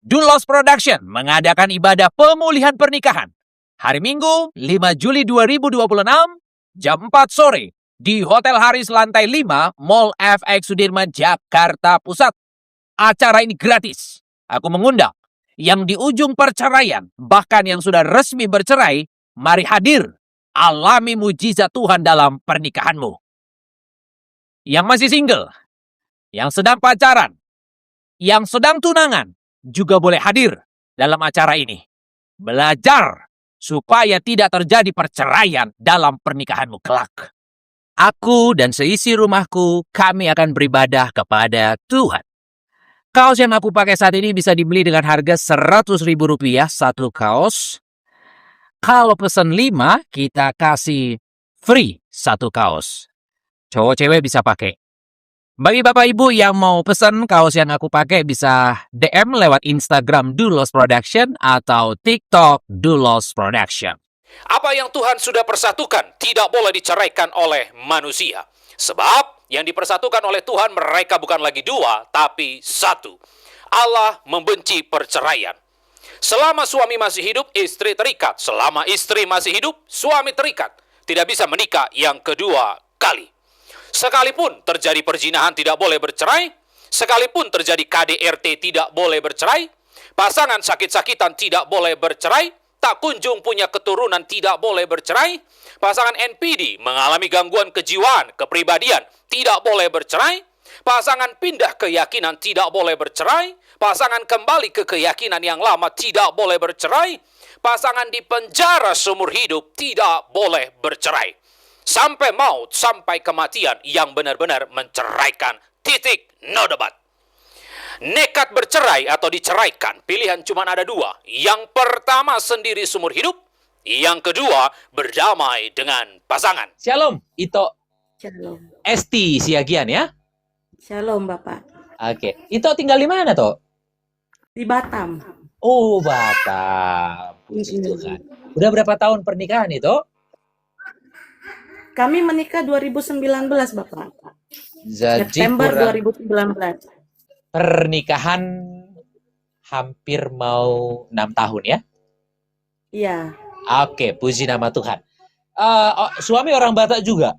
Dulos Production mengadakan ibadah pemulihan pernikahan hari Minggu 5 Juli 2026 jam 4 sore di Hotel Haris lantai 5 Mall FX Sudirman, Jakarta Pusat. Acara ini gratis. Aku mengundang yang di ujung perceraian, bahkan yang sudah resmi bercerai, mari hadir. Alami mujizat Tuhan dalam pernikahanmu. Yang masih single, yang sedang pacaran, yang sedang tunangan, juga boleh hadir dalam acara ini. Belajar supaya tidak terjadi perceraian dalam pernikahanmu kelak. Aku dan seisi rumahku, kami akan beribadah kepada Tuhan. Kaos yang aku pakai saat ini bisa dibeli dengan harga Rp100.000 satu kaos. Kalau pesan 5, kita kasih free satu kaos. Cowok cewek bisa pakai. Bagi Bapak Ibu yang mau pesan kaos yang aku pakai bisa DM lewat Instagram Dulos Production atau TikTok Dulos Production. Apa yang Tuhan sudah persatukan tidak boleh diceraikan oleh manusia. Sebab yang dipersatukan oleh Tuhan mereka bukan lagi dua, tapi satu. Allah membenci perceraian. Selama suami masih hidup, istri terikat. Selama istri masih hidup, suami terikat. Tidak bisa menikah yang kedua kali. Sekalipun terjadi perzinahan tidak boleh bercerai, sekalipun terjadi KDRT tidak boleh bercerai, pasangan sakit-sakitan tidak boleh bercerai, tak kunjung punya keturunan tidak boleh bercerai, pasangan NPD mengalami gangguan kejiwaan, kepribadian tidak boleh bercerai, pasangan pindah keyakinan tidak boleh bercerai, pasangan kembali ke keyakinan yang lama tidak boleh bercerai, pasangan di penjara seumur hidup tidak boleh bercerai. Sampai maut, sampai kematian yang benar-benar menceraikan. Titik, no debat. Nekat bercerai atau diceraikan, pilihan cuma ada dua. Yang pertama sendiri seumur hidup, yang kedua berdamai dengan pasangan. Shalom, Ito Shalom. Esti Siagian ya? Shalom, Bapak. Oke, Ito tinggal di mana toh? Di Batam. Oh, Batam. Puji Tuhan. Udah berapa tahun pernikahan itu? Kami menikah 2019, Bapak. Jadi September kurang 2019. pernikahan hampir mau 6 tahun ya? Iya. Oke, puji nama Tuhan. Suami orang Batak juga?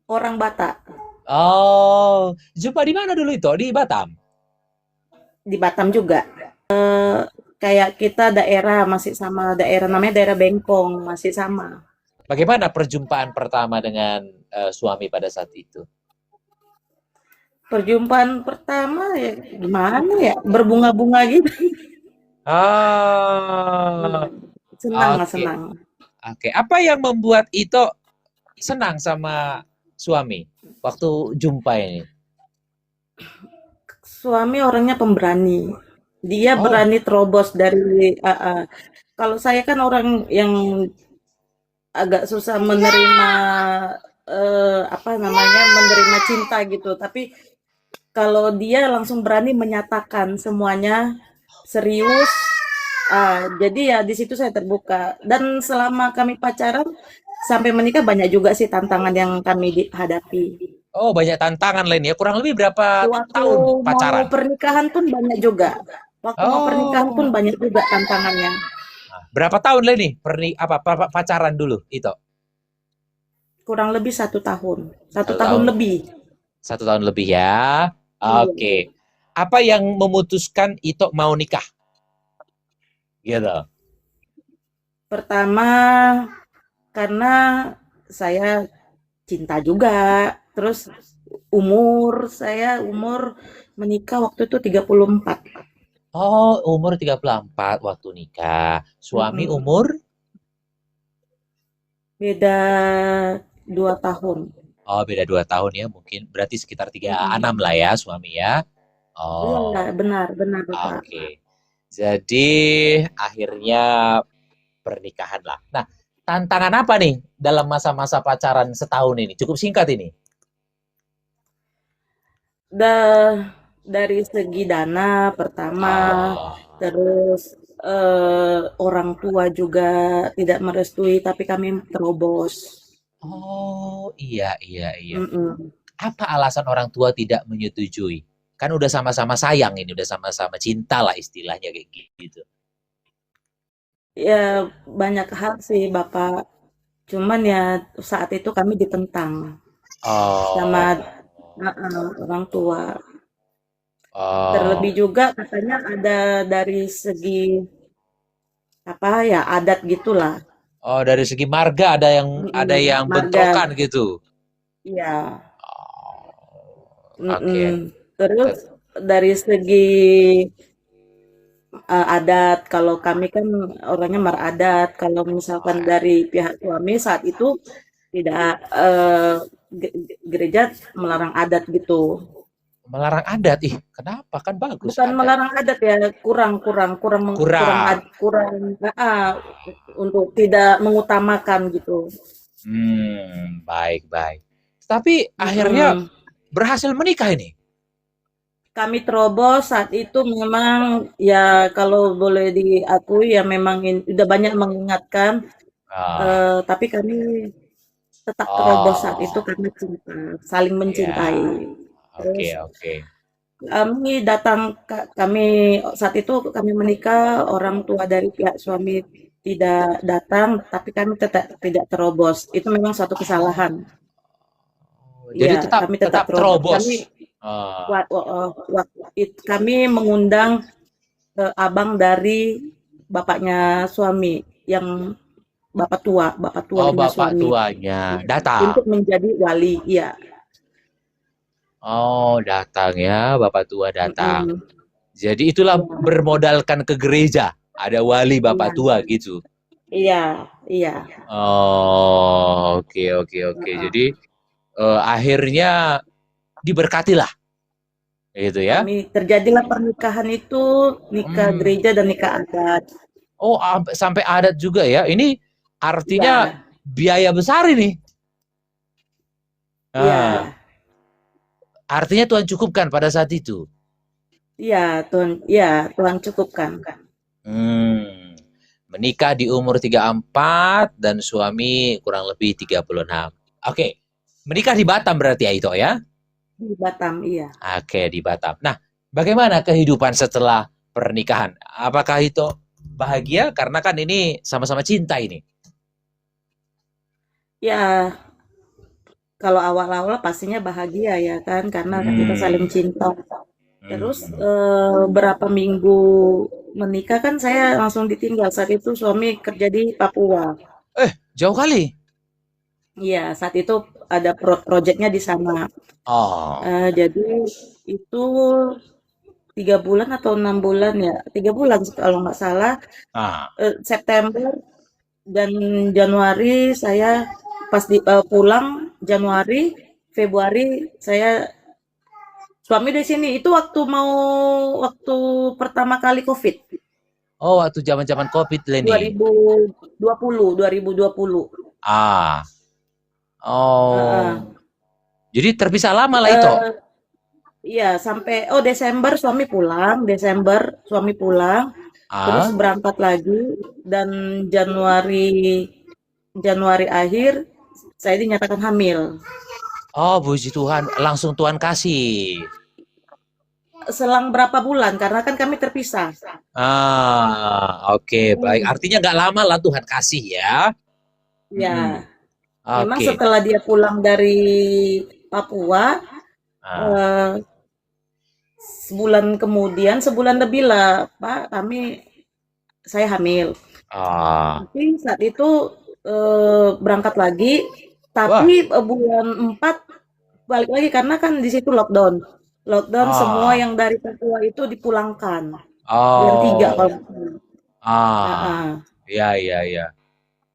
Orang Batak. Oh, jumpa di mana dulu itu? Di Batam? Di Batam juga. Kayak kita daerah masih sama daerah, namanya daerah Bengkong, masih sama. Bagaimana perjumpaan pertama dengan suami pada saat itu? Perjumpaan pertama ya gimana ya? Berbunga-bunga gitu. Senang lah, Oke. senang. Oke, apa yang membuat Ito senang sama suami waktu jumpa ini? Suami orangnya pemberani. Dia Oh. berani terobos dari kalau saya kan orang yang agak susah menerima menerima cinta gitu. Tapi kalau dia langsung berani menyatakan semuanya serius, jadi ya di situ saya terbuka. Dan selama kami pacaran sampai menikah banyak juga sih tantangan yang kami hadapi. Oh, banyak tantangan lain ya. Kurang lebih berapa Waktu tahun mau pacaran? pernikahan pun banyak juga. Waktu mau pernikahan pun Oh. banyak juga tantangannya. Berapa tahun lain nih pacaran dulu Ito? Kurang lebih 1 tahun. 1 1 tahun tahun. lebih. 1 tahun lebih ya. Iya. Oke. Apa yang memutuskan Ito mau nikah? Gitu. Pertama, karena saya cinta juga. Terus saya umur menikah waktu itu 34. Oh, umur 34 waktu nikah. Suami Mm-mm. umur? Beda 2 tahun. Oh, beda 2 tahun ya mungkin. Berarti sekitar 36 Mm-mm. lah ya suami ya. Oh, Iya, benar, Bapak. oke. Jadi akhirnya pernikahan lah. Nah, tantangan apa nih dalam masa-masa pacaran setahun ini? Cukup singkat ini. Dari segi dana pertama, Oh, terus orang tua juga tidak merestui, tapi kami terobos. oh iya. Mm-mm. Apa alasan orang tua tidak menyetujui? Kan udah sama-sama sayang ini, udah sama-sama cinta lah istilahnya kayak gitu. Ya banyak hal sih Bapak. Cuman ya saat itu kami ditentang sama Oh, orang tua. oh, Terlebih juga katanya ada dari segi apa ya adat gitulah. oh dari segi marga ada yang Marga. bentrokan gitu. Iya. Oke. Terus dari segi adat, kalau kami kan orangnya meradat. Kalau misalkan dari pihak suami saat itu tidak gereja melarang adat gitu. Melarang adat, ih kenapa? Kan bagus Bukan adat. melarang adat ya, Kurang. kurang untuk tidak mengutamakan gitu. Baik, baik. Tapi akhirnya Mm-mm. berhasil menikah ini. Kami terobos saat itu memang ya kalau boleh diakui ya memang udah banyak mengingatkan, Ah, tapi kami tetap terobos saat itu oh, karena cinta, saling mencintai. ya, oke, Terus oke. kami saat itu kami menikah, orang tua dari pihak suami tidak datang, tapi kami tetap tidak terobos. Itu memang suatu kesalahan. Jadi Iya, tetap kami tetap tetap terobos. terobos. Ah, Kami mengundang abang dari bapaknya suami, yang bapak tua oh, punya bapak suami, tuanya iya, datang. untuk menjadi wali. Iya. Oh, datang ya, bapak tua datang. Mm-mm. Jadi itulah Iya, bermodalkan ke gereja. Ada wali bapak iya, tua gitu. iya, iya. Oh, oke, oke, oke. Heeh. Jadi akhirnya diberkatilah, gitu ya. Kami terjadilah pernikahan itu, nikah Hmm. gereja dan nikah adat. Oh, sampai adat juga ya. Ini artinya Iya, biaya besar ini. iya, Nah, artinya Tuhan cukupkan pada saat itu. iya, Tuhan cukupkan. Hmm. Menikah di umur 34 dan suami kurang lebih 36. Oke. Menikah di Batam berarti ya itu ya? Di Batam, iya. Oke, di Batam. Nah, bagaimana kehidupan setelah pernikahan? Apakah itu bahagia? Karena kan ini sama-sama cinta ini. Ya, kalau awal-awal pastinya bahagia ya kan, karena kita saling Hmm. cinta. Terus Hmm. berapa minggu menikah kan saya langsung ditinggal. Saat itu suami kerja di Papua. Jauh kali. Iya, saat itu ada proyeknya di sana. Oh. Jadi itu 3 bulan atau 6 bulan ya, 3 bulan kalau nggak salah. Ah. September dan Januari saya pas pulang Januari, Februari saya suami di sini. Itu waktu pertama kali COVID Oh, waktu zaman-zaman COVID, Leni. 2020. Ah. Oh. Heeh. Jadi terpisah lama lah itu. Eh, iya sampai Desember suami pulang, terus Ah. berangkat lagi dan Januari Januari akhir saya dinyatakan hamil. Oh, puji Tuhan. Langsung Tuhan kasih. Selang berapa bulan karena kan kami terpisah. Oke, baik. Hmm, Artinya nggak lama lah Tuhan kasih ya. Mm-mm. ya, memang Oke. setelah dia pulang dari Papua, Ah. eh, sebulan lebih lah, Pak, saya hamil. Ah. Tapi saat itu berangkat lagi, Wah. tapi bulan 4 balik lagi karena kan di situ lockdown. Lockdown semua Ah. yang dari Papua itu dipulangkan. Bulan 3 kalau Oh. nggak salah. Ah. Heeh. Ya, ya, ya.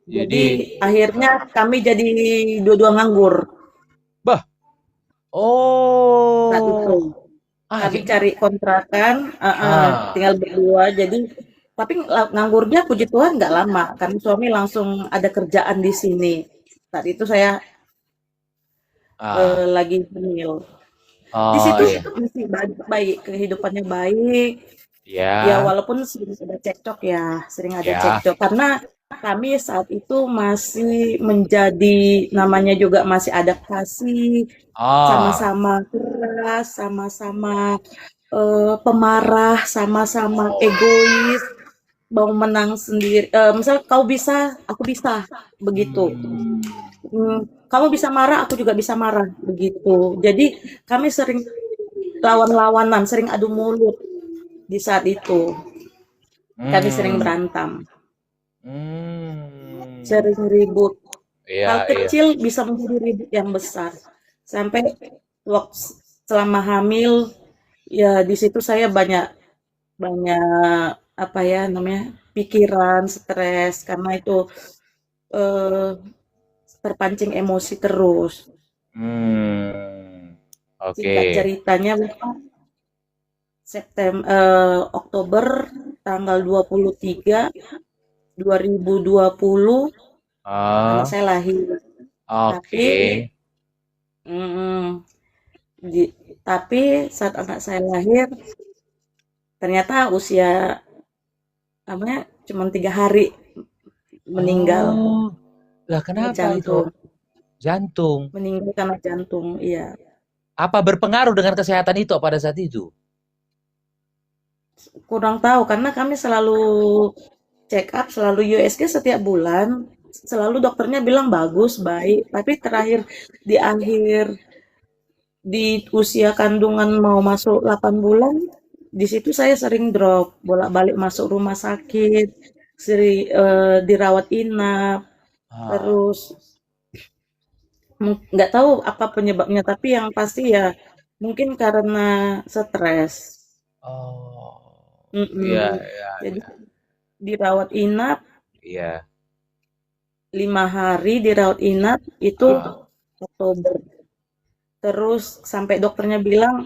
Jadi Jadi, akhirnya kami jadi dua-dua nganggur bah. saat itu. Oh. Kami Gitu. cari kontrakan, Ah. tinggal berdua. Jadi tapi nganggurnya puji Tuhan nggak lama, karena suami langsung ada kerjaan di sini. Saat itu saya Ah. lagi hamil. Di Oh, situ iya. masih baik, kehidupannya baik. Ya Ya, walaupun sering ada cekcok ya, sering ada ya. cekcok karena kami saat itu masih menjadi, namanya juga masih adaptasi, Ah, sama-sama keras, sama-sama pemarah, sama-sama oh, egois, mau menang sendiri. Misal kau bisa, aku bisa, begitu. hmm, Kamu bisa marah, aku juga bisa marah, begitu. Jadi kami sering lawan-lawanan, sering adu mulut di saat itu. Kami sering hmm, berantem, hmm, sering ribut. iya, Hal iya, kecil bisa menjadi ribut yang besar. Sampai waktu selama hamil, ya di situ saya banyak banyak apa ya namanya pikiran, stres karena itu eh, terpancing emosi terus. hmm, oke, Singkat ceritanya, Oktober tanggal 23 2020 anak ah, saya lahir. Tapi oke, mm, di- tapi saat anak saya lahir ternyata usia namanya cuma 3 hari meninggal oh, lah karena kenapa itu? jantung. Jantung. Meninggal karena jantung, iya. Apa berpengaruh dengan kesehatan itu pada saat itu? Kurang tahu karena kami selalu check up, selalu USG setiap bulan. Selalu dokternya bilang bagus, baik. Tapi terakhir di akhir di usia kandungan mau masuk 8 bulan, di situ saya sering drop, bolak-balik masuk rumah sakit, sering dirawat inap, Ah, terus nggak tahu apa penyebabnya, tapi yang pasti ya mungkin karena stres. oh, iya, Mm-mm. iya, Jadi iya, dirawat inap iya. 5 hari dirawat inap itu Ah, Oktober. Terus sampai dokternya bilang,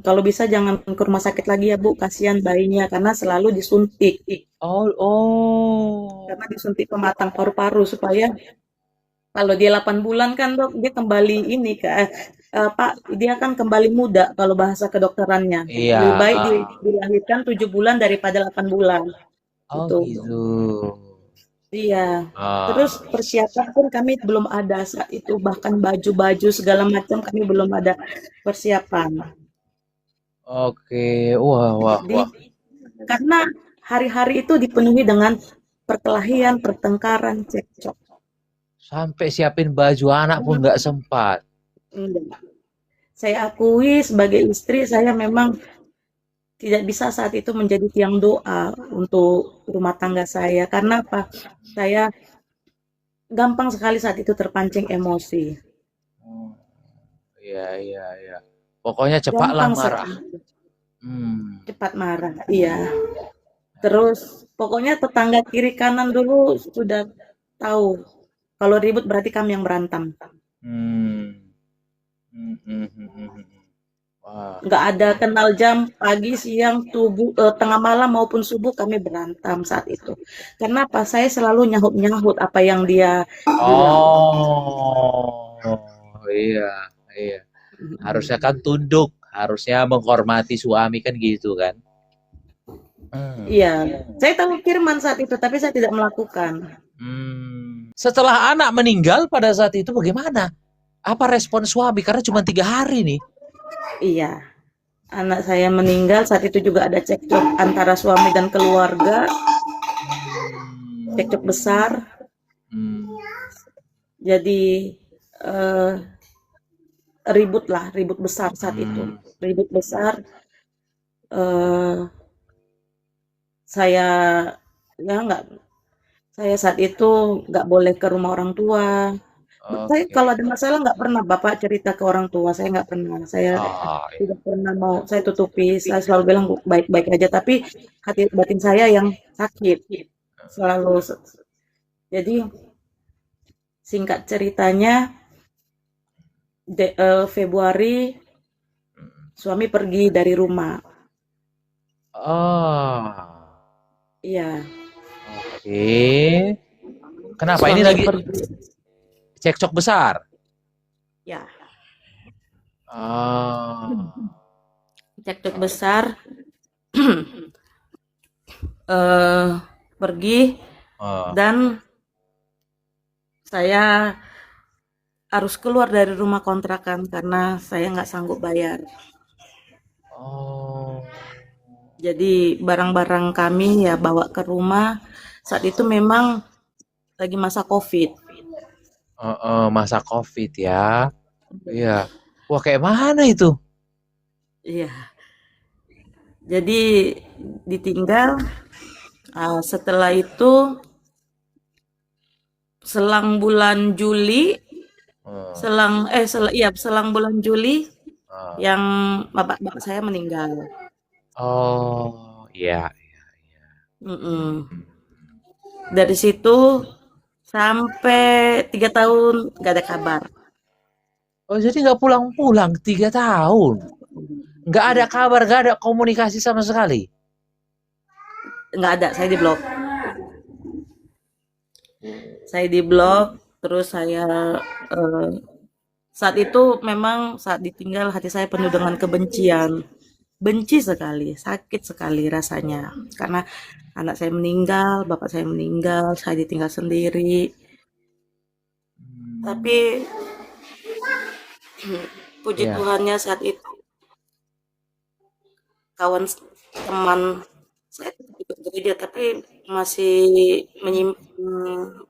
kalau bisa jangan ke rumah sakit lagi ya Bu, kasihan bayinya karena selalu disuntik. oh, oh, Karena disuntik pematang paru-paru supaya kalau dia 8 bulan kan Dok, dia kembali ini Pak, dia kan kembali muda kalau bahasa kedokterannya. iya, Lebih baik ah, dilahirkan 7 bulan daripada 8 bulan. oh Itu. gitu. Iya. Terus Ah, persiapan pun kami belum ada saat itu, bahkan baju-baju segala macam kami belum ada persiapan. oke, wah, wah, Jadi wah. karena hari-hari itu dipenuhi dengan perkelahian, pertengkaran, cekcok. Sampai siapin baju anak pun Hmm, nggak sempat. enggak. Saya akui sebagai istri saya memang tidak bisa saat itu menjadi tiang doa untuk rumah tangga saya. Karena apa? Saya gampang sekali saat itu terpancing emosi. Oh, iya, iya, iya. Pokoknya cepatlah Gampang marah. sekali Hmm. cepat marah. Iya. Terus pokoknya tetangga kiri kanan dulu sudah tahu kalau ribut berarti kami yang berantem. Hmm. Hmm, hmm, hmm, hmm, hmm, hmm. Wah. Nggak ada kenal jam pagi, siang, tengah malam maupun subuh kami berantem saat itu. Karena apa? Saya selalu nyahut-nyahut apa yang dia bilang. Oh, iya, iya. Harusnya kan tunduk, harusnya menghormati suami kan gitu kan. Hmm. Iya, saya tahu firman saat itu, tapi saya tidak melakukan. Hmm. Setelah anak meninggal pada saat itu bagaimana? Apa respon suami? Karena cuma 3 hari nih. Iya, anak saya meninggal saat itu juga ada cekcok antara suami dan keluarga, Hmm. cekcok besar. Hmm. Jadi eh, ribut lah, ribut besar saat itu, Hmm. ribut besar. eh, saya ya nggak, saya saat itu nggak boleh ke rumah orang tua. Saya Oke. kalau ada masalah nggak pernah Bapak cerita ke orang tua, saya nggak pernah. Saya Ah, tidak ya. pernah mau, saya tutupi. Saya selalu bilang baik-baik aja, tapi hati batin saya yang sakit selalu. Jadi singkat ceritanya, Februari suami pergi dari rumah. Oh, Iya, oke. Kenapa ini suami lagi pergi. cekcok besar? Ya, Oh, cekcok besar. eh Pergi. Oh. Dan saya harus keluar dari rumah kontrakan karena saya nggak sanggup bayar. Oh. Jadi barang-barang kami ya bawa ke rumah. Saat itu memang lagi masa COVID. Masa COVID ya. Iya. Wah, kayak mana itu? Iya. Jadi ditinggal. Setelah itu selang bulan Juli, Oh. selang bulan Juli Oh. yang bapak saya meninggal. Oh, iya. Mm-mm. Dari situ sampai 3 tahun nggak ada kabar. Oh, jadi nggak pulang-pulang 3 tahun. Nggak ada Iya, kabar, nggak ada komunikasi sama sekali. nggak ada. Saya di blok. Terus saya eh, saat itu memang saat ditinggal hati saya penuh dengan kebencian. Benci sekali, sakit sekali rasanya. Karena anak saya meninggal, bapak saya meninggal, saya ditinggal sendiri. Tapi puji Iya. Tuhannya saat itu kawan teman saya tetap ikut gereja tapi masih menyimpan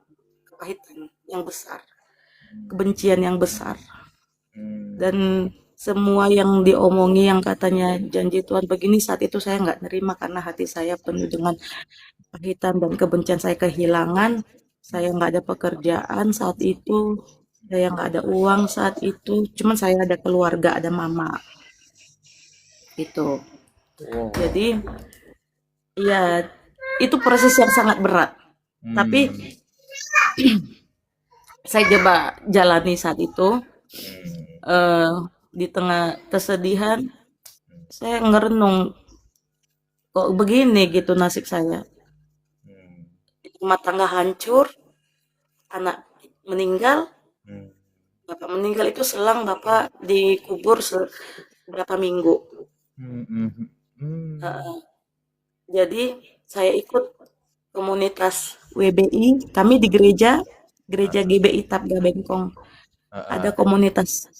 kepahitan yang besar, kebencian yang besar. Dan semua yang diomongi yang katanya janji Tuhan begini saat itu saya nggak nerima karena hati saya penuh dengan kepahitan dan kebencian. Saya kehilangan, saya nggak ada pekerjaan saat itu, saya nggak ada uang saat itu, cuman saya ada keluarga, ada mama itu. Wow. Jadi ya itu proses yang sangat berat. Tapi saya coba jalani saat itu. Di tengah kesedihan saya ngerenung kok begini gitu nasib saya. Rumah tangga hancur, anak meninggal, bapak meninggal itu selang bapak dikubur beberapa minggu. Jadi saya ikut komunitas WBI, kami di gereja GBI Tapga Bengkong. Ada komunitas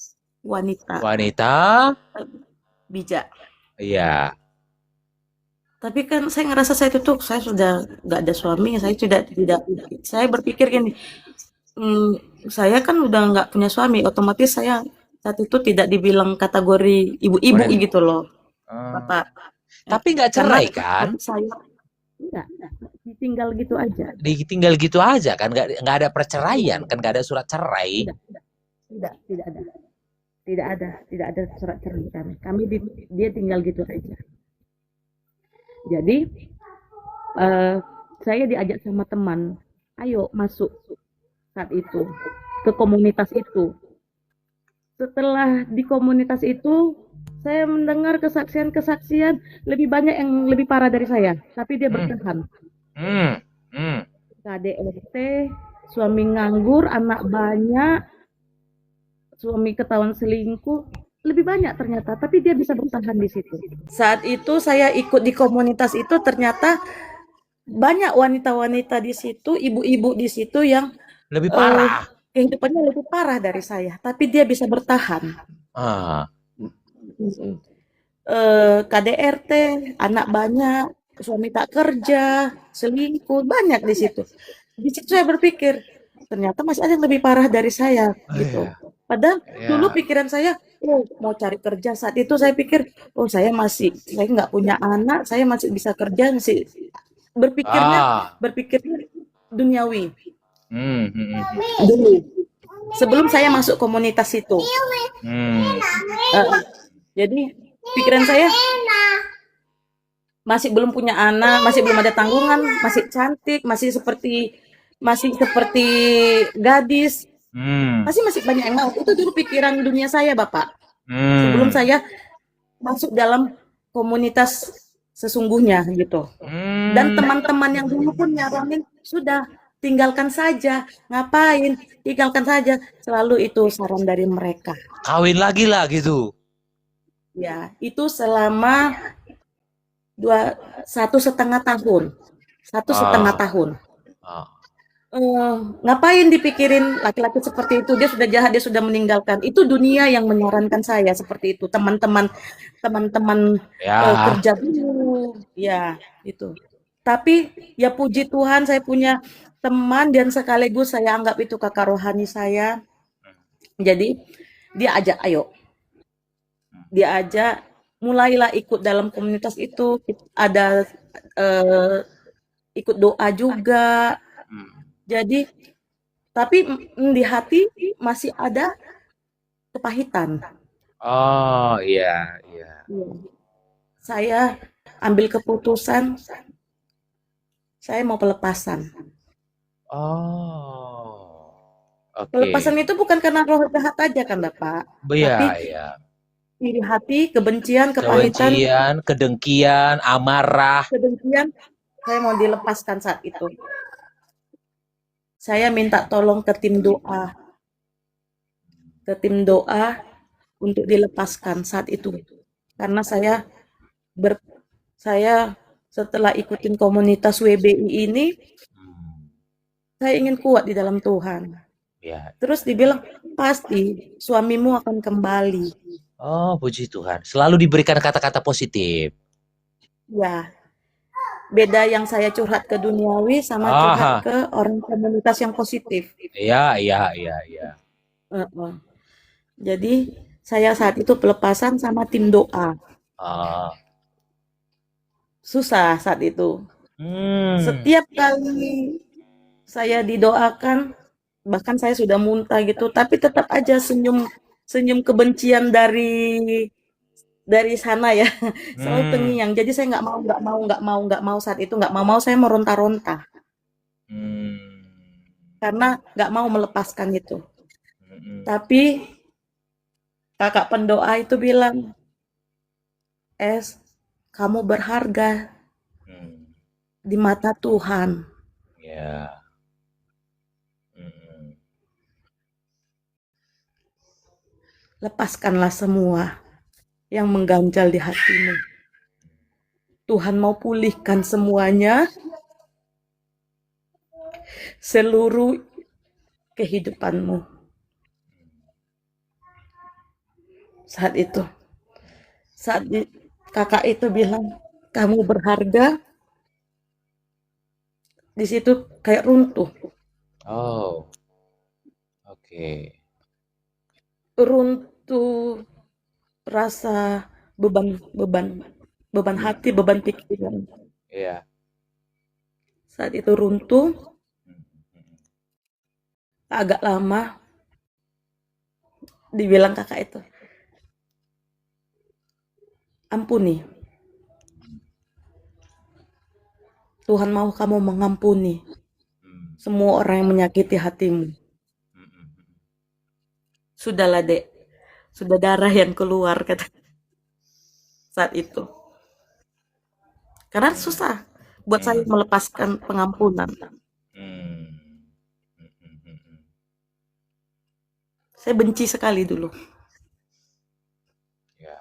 wanita Wanita, bijak. iya. Tapi kan saya ngerasa saya tutup, saya sudah nggak ada suami, saya tidak, saya berpikir gini, saya kan udah nggak punya suami, otomatis saya saat itu tidak dibilang kategori ibu-ibu Wanita. gitu loh, Oh. Bapak. Tapi nggak Karena cerai kan? hati saya enggak, ditinggal gitu aja. Ditinggal gitu aja kan? Nggak ada perceraian kan? Nggak ada surat cerai. Tidak ada. Tidak ada surat cerai kami. Dia tinggal gitu aja. Jadi saya diajak sama teman, ayo masuk saat itu ke komunitas itu. Setelah di komunitas itu, saya mendengar kesaksian-kesaksian lebih banyak yang lebih parah dari saya, tapi dia bertahan. KDRT, suami nganggur, anak banyak, suami ketahuan selingkuh, lebih banyak ternyata, tapi dia bisa bertahan di situ. Saat itu saya ikut di komunitas itu, ternyata banyak wanita-wanita di situ, ibu-ibu di situ yang Lebih parah. kehidupannya lebih parah dari saya, tapi dia bisa bertahan. KDRT, anak banyak, suami tak kerja, selingkuh, banyak di situ. Di situ saya berpikir, ternyata masih ada yang lebih parah dari saya, gitu. Padahal dulu pikiran saya, mau cari kerja. Saat itu saya pikir, saya nggak punya anak, saya masih bisa kerja, masih berpikirnya duniawi. Dulu, sebelum saya masuk komunitas itu. Jadi pikiran saya masih belum punya anak, masih belum ada tanggungan, masih cantik, masih seperti gadis, masih banyak yang mau. Itu dulu pikiran dunia saya, Bapak. Sebelum saya masuk dalam komunitas sesungguhnya gitu. Dan teman-teman yang dulu pun nyaranin, sudah tinggalkan saja, ngapain, tinggalkan saja. Selalu itu saran dari mereka. Kawin lagi lah gitu. Ya, itu selama 1,5 tahun. 1,5 tahun. Oh. Ngapain dipikirin laki-laki seperti itu, dia sudah jahat, dia sudah meninggalkan. Itu dunia yang menyarankan saya seperti itu. Teman-teman Ya. kerja dulu, ya itu. Tapi ya puji Tuhan saya punya teman dan sekaligus saya anggap itu kakak rohani saya. Jadi dia ajak, ayo, dia ajak, mulailah ikut dalam komunitas itu. Ada eh, ikut doa juga. Hmm. Jadi tapi di hati masih ada kepahitan. Oh, iya, iya. Iya. Saya ambil keputusan, saya mau pelepasan. Oh. Pelepasan Oke. itu bukan karena roh jahat aja kan Bapak, Iya, tapi iya. iri hati, kebencian, kepahitan, Kebencian, kedengkian, amarah. kedengkian, saya mau dilepaskan saat itu. Saya minta tolong ke tim doa untuk dilepaskan saat itu. Karena ber, saya setelah ikutin komunitas WBI ini, Hmm. saya ingin kuat di dalam Tuhan. Ya. Terus dibilang, pasti suamimu akan kembali. Oh, puji Tuhan. Selalu diberikan kata-kata positif. Ya, beda yang saya curhat ke duniawi sama curhat Aha. ke orang komunitas yang positif. Iya, iya, iya, iya. Heeh. Jadi, saya saat itu pelepasan sama tim doa. Ah. Susah saat itu. Hmm. Setiap kali saya didoakan, bahkan saya sudah muntah gitu, tapi tetap aja senyum senyum kebencian dari sana ya. Selalu Hmm. terngiang. Jadi saya nggak mau saat itu nggak mau saya meronta-ronta Hmm. karena nggak mau melepaskan itu. Hmm. Tapi kakak pendoa itu bilang, Es, kamu berharga Hmm. di mata Tuhan. Ya. Hmm. Lepaskanlah semua yang mengganjal di hatimu. Tuhan mau pulihkan semuanya, seluruh kehidupanmu. Saat itu, saat kakak itu bilang, kamu berharga, di situ kayak runtuh. Oh, oke. Runtuh rasa beban beban beban Hmm. hati, beban pikiran. Iya. Saat itu runtuh, Hmm. Hmm. agak lama dibilang kakak itu, ampuni. Tuhan mau kamu mengampuni Hmm. semua orang yang menyakiti hatimu. Hmm. Hmm. Sudahlah dek, sudah darah yang keluar kata saat itu. Karena Hmm. susah buat saya Hmm. melepaskan pengampunan. Hmm. Hmm. Hmm. Hmm. Saya benci sekali dulu. Ya,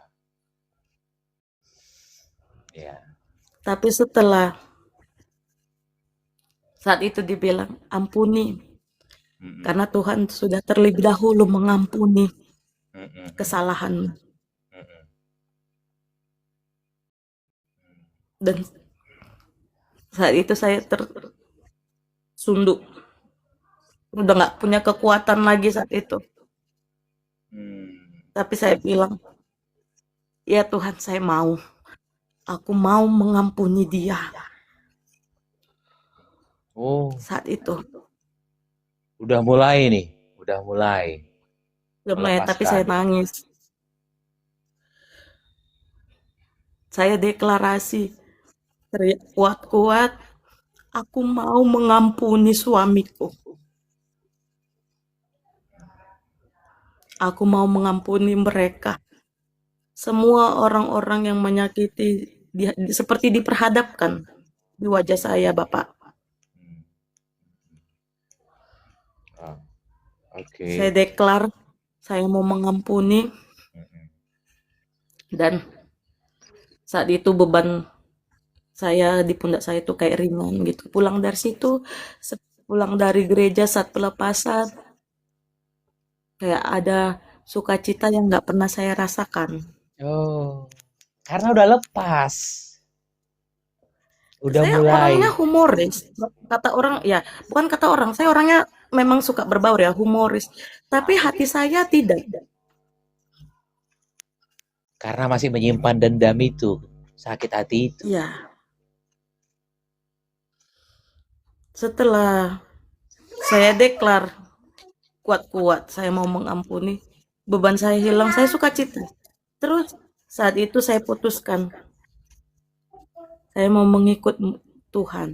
ya. Tapi setelah saat itu dibilang ampuni, Hmm. karena Tuhan sudah terlebih dahulu mengampuni Hmm. Hmm. Hmm. kesalahanmu. Hmm. Dan saat itu saya tersunduk. Udah nggak punya kekuatan lagi saat itu. Hmm. Tapi saya bilang, ya Tuhan saya mau. Aku mau mengampuni dia Oh, saat itu. udah mulai nih. Udah mulai Lumayan, tapi melepaskan. saya nangis. Saya deklarasi, teriak kuat-kuat, aku mau mengampuni suamiku. Aku mau mengampuni mereka. Semua orang-orang yang menyakiti, seperti diperhadapkan di wajah saya, Bapak. Hmm. Ah, Saya oke. deklar, saya mau mengampuni, Hmm. dan saat itu beban di pundak saya tuh kayak ringan gitu. Pulang dari situ, pulang dari gereja saat pelepasan, kayak ada sukacita yang nggak pernah saya rasakan. Oh, karena udah lepas. Udah Saya mulai. orangnya humoris. Kata orang, ya bukan kata orang, saya orangnya memang suka berbaur ya, humoris. Tapi hati saya tidak. Karena masih menyimpan dendam itu. Sakit hati itu. Ya, setelah saya deklar kuat-kuat, saya mau mengampuni, beban saya hilang, saya sukacita. Terus saat itu saya putuskan, saya mau mengikut Tuhan.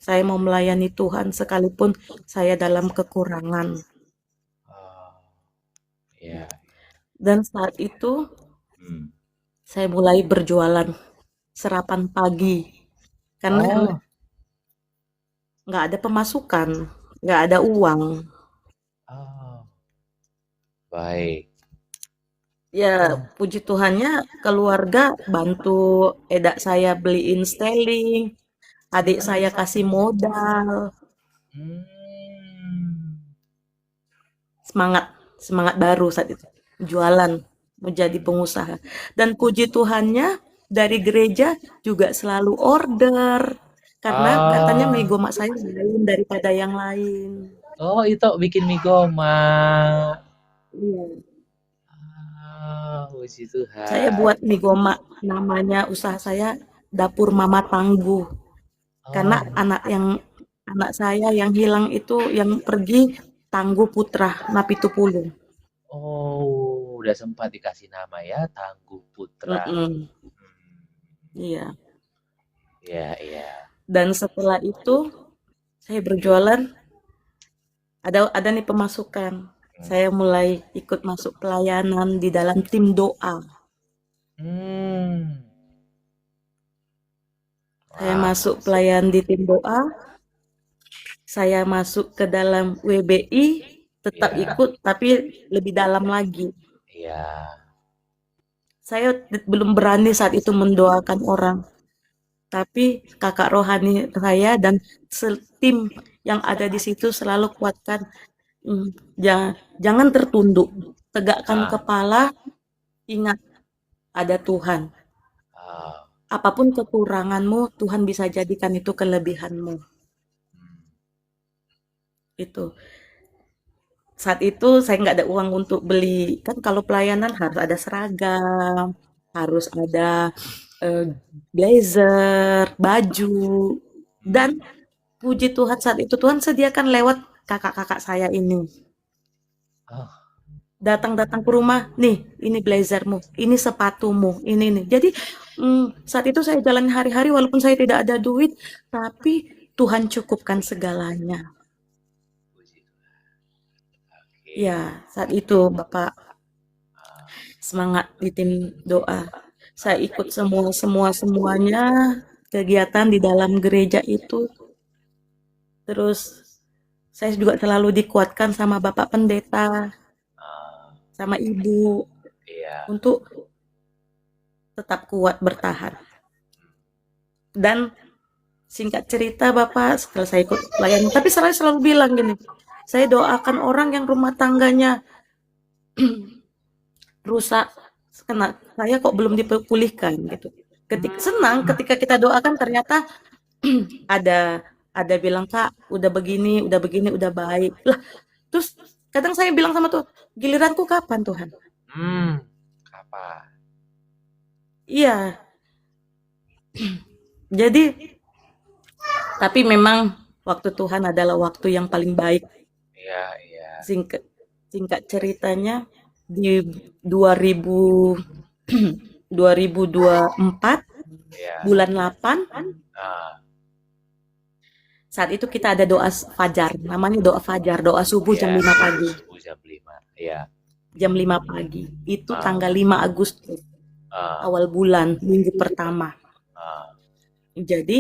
Saya mau melayani Tuhan sekalipun saya dalam kekurangan. Oh, iya. Dan saat itu Hmm. saya mulai berjualan serapan pagi karena Oh, nggak ada pemasukan, nggak ada uang. oh, baik. Ya, Oh, puji Tuhannya keluarga bantu edak saya beliin styling, adik saya kasih modal, hmm. semangat, semangat baru saat itu, jualan, menjadi pengusaha. Dan puji Tuhannya dari gereja juga selalu order, karena katanya Oh, mie gomak saya lain daripada yang lain. oh itu bikin mie goma. Iya. Ah, puji Saya Tuhan. buat mie gomak, namanya usaha saya Dapur Mama Tangguh. Karena Oh, anak saya yang hilang itu yang pergi Tangguh Putra Napitupulu. oh, udah sempat dikasih nama ya, Tangguh Putra. Mm-mm. Hmm, Iya. iya, iya. Dan setelah itu saya berjualan, ada nih pemasukan. Hmm. Saya mulai ikut masuk pelayanan di dalam tim doa. Hmm. Saya Wah, masuk pelayan di tim doa, saya masuk ke dalam WBI, tetap iya, ikut tapi lebih dalam lagi. iya. Saya belum berani saat itu mendoakan orang, tapi kakak rohani saya dan tim yang ada di situ selalu kuatkan, "Hmm, jangan tertunduk, tegakkan Ah, kepala, ingat ada Tuhan. ah, Apapun kekuranganmu, Tuhan bisa jadikan itu kelebihanmu." hmm, Itu. Saat itu saya nggak ada uang untuk beli, kan kalau pelayanan harus ada seragam, harus ada eh, blazer, baju, dan hmm. puji Tuhan saat itu Tuhan sediakan lewat kakak-kakak saya ini. Oh, Datang-datang ke rumah, nih, ini blazermu, ini sepatumu, ini nih. Jadi saat itu saya jalan hari-hari walaupun saya tidak ada duit, tapi Tuhan cukupkan segalanya. puji Tuhan. Ya, Oke. saat itu Bapak Ah, semangat di tim doa. Saya ikut semuanya kegiatan di dalam gereja itu. Terus saya juga selalu dikuatkan sama Bapak Pendeta, ah, sama Ibu iya. untuk tetap kuat bertahan. Dan singkat cerita Bapak, setelah saya ikut pelayanan, tapi saya selalu bilang gini, saya doakan orang yang rumah tangganya rusak, kena saya kok belum dipulihkan gitu. Senang Hmm. ketika kita doakan ternyata ada bilang Kak udah begini, udah begini, udah baik. Lah, terus kadang saya bilang sama Tuhan, giliranku kapan Tuhan? Hmm. Kapan? Iya, jadi tapi memang waktu Tuhan adalah waktu yang paling baik. Iya, iya. Singkat singkat ceritanya di 2000 2024 Iya. bulan 8 Ah, saat itu kita ada doa fajar, namanya doa fajar, doa subuh jam iya, 5 pagi. subuh jam 5. Iya. Jam 5 pagi. Itu Ah, tanggal 5 Agustus, ah, awal bulan, minggu pertama. ah. Jadi,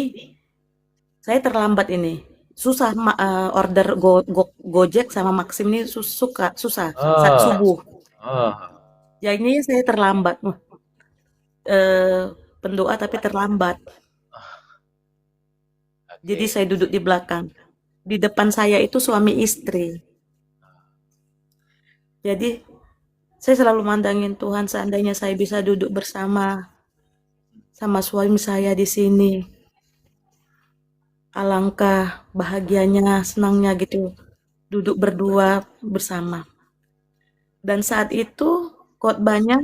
saya terlambat ini. Susah order Gojek sama Maxim ini susah saat Oh, subuh. oh. Jadinya saya terlambat. Eh, pendoa tapi terlambat. Jadi Oke. saya duduk di belakang. Di depan saya itu suami istri. Jadi saya selalu mandangin Tuhan, seandainya saya bisa duduk bersama sama suami saya di sini. Alangkah bahagianya, senangnya gitu. Duduk berdua bersama. Dan saat itu khotbahnya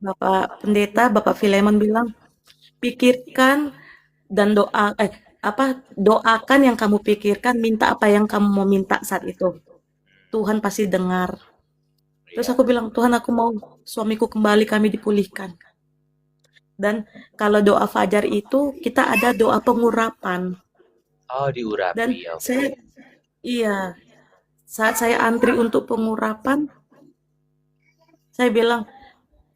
Bapak Pendeta, Bapak Filemon bilang, pikirkan dan doakan yang kamu pikirkan, minta apa yang kamu mau minta saat itu. Tuhan pasti dengar. Terus Iya. aku bilang, Tuhan aku mau suamiku kembali, kami dipulihkan. Dan kalau doa fajar itu kita ada doa pengurapan. Oh, Dan diurapi. Oke. iya, saat saya antri untuk pengurapan, saya bilang,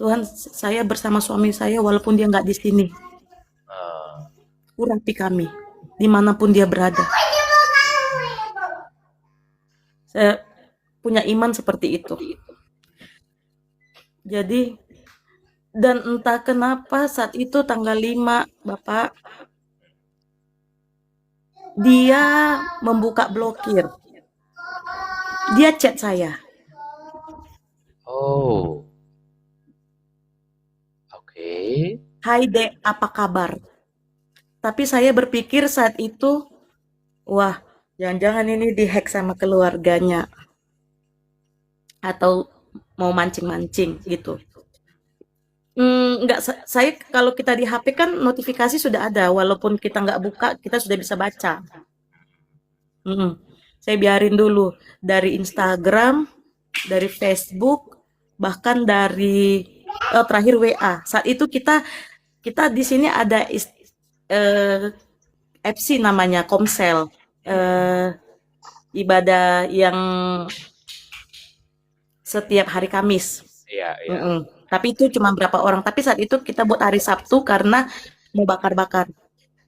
Tuhan saya bersama suami saya walaupun dia nggak di sini. Ah, Urapi kami, dimanapun dia berada. Saya punya iman seperti itu. Jadi, dan entah kenapa saat itu tanggal 5, Bapak, dia membuka blokir. Dia chat saya, oh, oke. "Hai Dek, apa kabar?" Tapi saya berpikir saat itu, wah, jangan-jangan ini dihack sama keluarganya atau mau mancing-mancing gitu. Enggak, saya kalau kita di HP kan notifikasi sudah ada, walaupun kita nggak buka, kita sudah bisa baca. Mm-mm. Saya biarin dulu dari Instagram, dari Facebook, bahkan dari terakhir WA. Saat itu kita di sini ada eh, FC namanya Komsel, eh, ibadah yang setiap hari Kamis. Iya, iya. Mm-mm. Tapi itu cuma berapa orang. Tapi saat itu kita buat hari Sabtu karena mau bakar-bakar.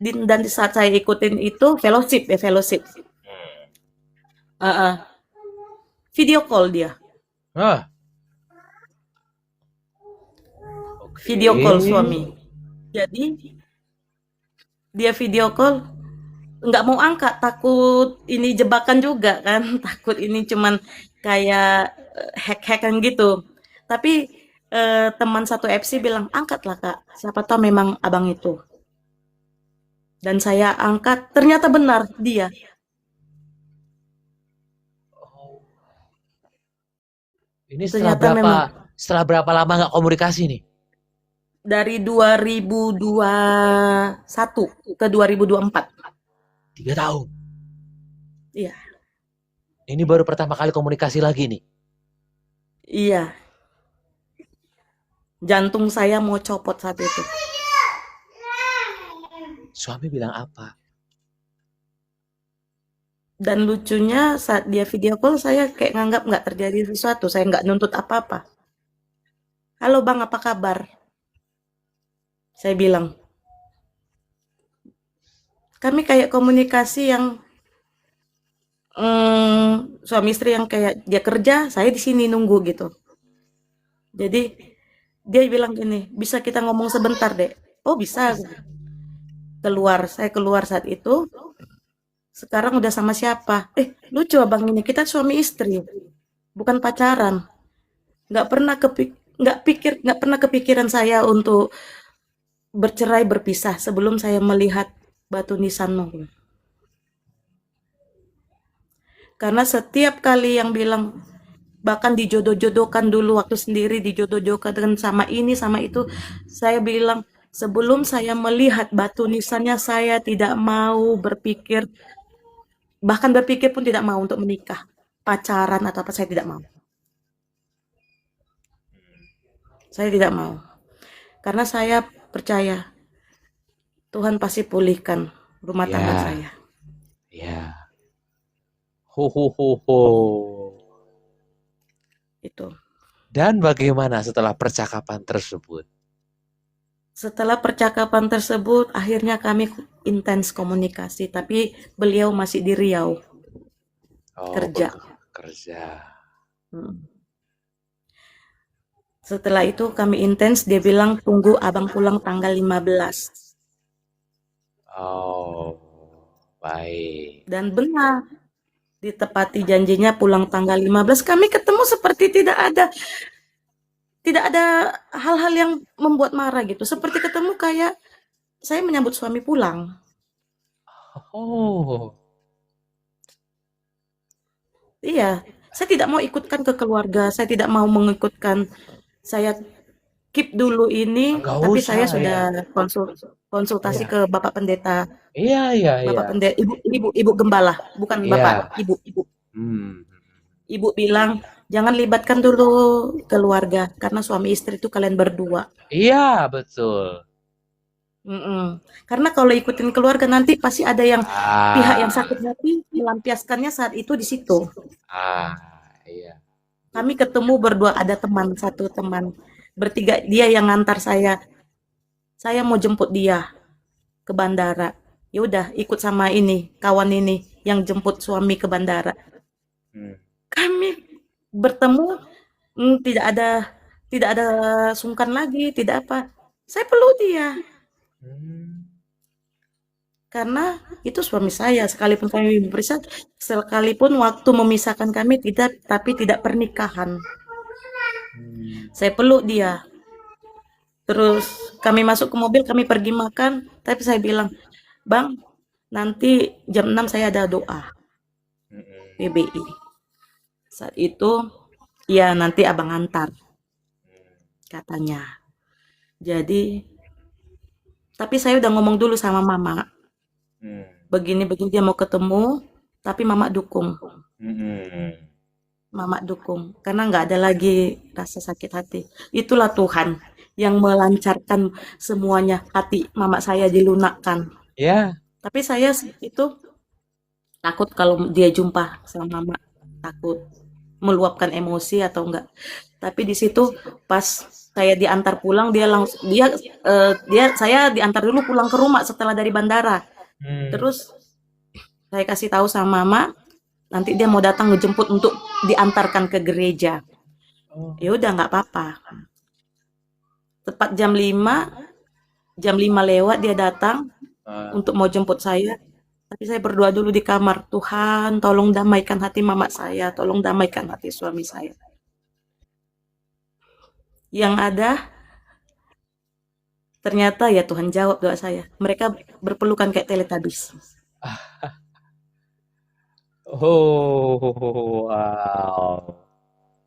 Dan di saat saya ikutin itu fellowship ya fellowship. Hmm. Heeh. Video call dia. Ah, Video call oke. suami. Jadi dia video call nggak mau angkat, takut ini jebakan juga kan. Takut ini cuman kayak hack-hackan gitu. Tapi teman satu FC bilang, angkatlah Kak. Siapa tahu memang abang itu. Dan saya angkat, ternyata benar dia. Oh, ini Ternyata memang setelah berapa lama nggak komunikasi nih? dari 2021 ke 2024. 3 tahun. Iya, Ini baru pertama kali komunikasi lagi nih. iya. Jantung saya mau copot saat itu. Suami bilang apa? Dan lucunya saat dia video call saya kayak nganggap nggak terjadi sesuatu. Saya nggak nuntut apa-apa. Halo bang, apa kabar? Saya bilang. Kami kayak komunikasi yang suami istri yang kayak dia kerja, saya di sini nunggu gitu. Jadi dia bilang gini, bisa kita ngomong sebentar dek? Oh bisa. Saya keluar saat itu. Sekarang udah sama siapa? Lucu abang ini, kita suami istri, bukan pacaran. Nggak pernah nggak pernah kepikiran saya untuk bercerai berpisah sebelum saya melihat batu nisanmu. Karena setiap kali yang bilang bahkan dijodoh-jodohkan dulu waktu sendiri dijodoh-jodohkan sama ini sama itu, saya bilang sebelum saya melihat batu nisannya saya tidak mau berpikir, bahkan berpikir pun tidak mau untuk menikah, pacaran atau apa, saya tidak mau. Saya tidak mau. Karena saya percaya Tuhan pasti pulihkan rumah tangga Ya, saya. ya. Ho ho ho ho. Itu. Dan bagaimana setelah percakapan tersebut? Setelah percakapan tersebut, akhirnya kami intens komunikasi, tapi beliau masih di Riau Oh, kerja. bekerja. Hmm. Setelah itu kami intens, dia bilang tunggu abang pulang tanggal 15. Oh. Baik. Dan benar, ditepati janjinya pulang tanggal 15. Kami ketemu seperti tidak ada hal-hal yang membuat marah gitu. Seperti ketemu kayak saya menyambut suami pulang. Oh. Iya, saya tidak mau ikutkan ke keluarga, saya tidak mau mengikutkan. Saya keep dulu ini, Enggak tapi saya usah ya. sudah konsultasi Iya. ke Bapak Pendeta, Iya, iya, iya. Bapak Pendeta, Ibu Gembala, bukan Iya. Bapak, Ibu. Hmm. Ibu bilang, jangan libatkan dulu keluarga, karena suami istri itu kalian berdua. Iya, betul. Mm-mm. Karena kalau ikutin keluarga nanti pasti ada yang pihak yang Ah. sakit hati melampiaskannya saat itu di situ. Ah, iya. Kami ketemu berdua, ada satu teman bertiga, dia yang ngantar saya. Saya mau jemput dia ke bandara. Ya udah, ikut sama ini, kawan ini yang jemput suami ke bandara. Hmm. Kami bertemu, tidak ada sungkan lagi, tidak apa. Saya peluk dia Hmm. karena itu suami saya. Sekalipun kami berpisah, sekalipun waktu memisahkan kami tidak, tapi tidak pernikahan. Hmm. Saya peluk dia. Terus kami masuk ke mobil, kami pergi makan, tapi saya bilang, "Bang, nanti jam 6 saya ada doa Hmm. PBI." Saat itu, ya nanti abang antar, katanya. Jadi, tapi saya udah ngomong dulu sama mama, Hmm. begini-begini dia mau ketemu, tapi mama dukung. Hmm. Mama dukung, karena nggak ada lagi rasa sakit hati. Itulah Tuhan yang melancarkan semuanya, hati mama saya dilunakkan. Ya. Tapi saya itu takut kalau dia jumpa sama mama, takut meluapkan emosi atau enggak. Tapi di situ pas saya diantar pulang, saya diantar dulu pulang ke rumah setelah dari bandara. Hmm. Terus saya kasih tahu sama mama, nanti dia mau datang ngejemput untuk diantarkan ke gereja. Oh. Ya udah nggak apa-apa. Tepat jam 5 lewat dia datang Ah. untuk mau jemput saya. Tapi saya berdoa dulu di kamar, Tuhan tolong damaikan hati mama saya, tolong damaikan hati suami saya. Yang ada, ternyata ya Tuhan jawab doa saya. Mereka berpelukan kayak Teletubbies. Oh, wow.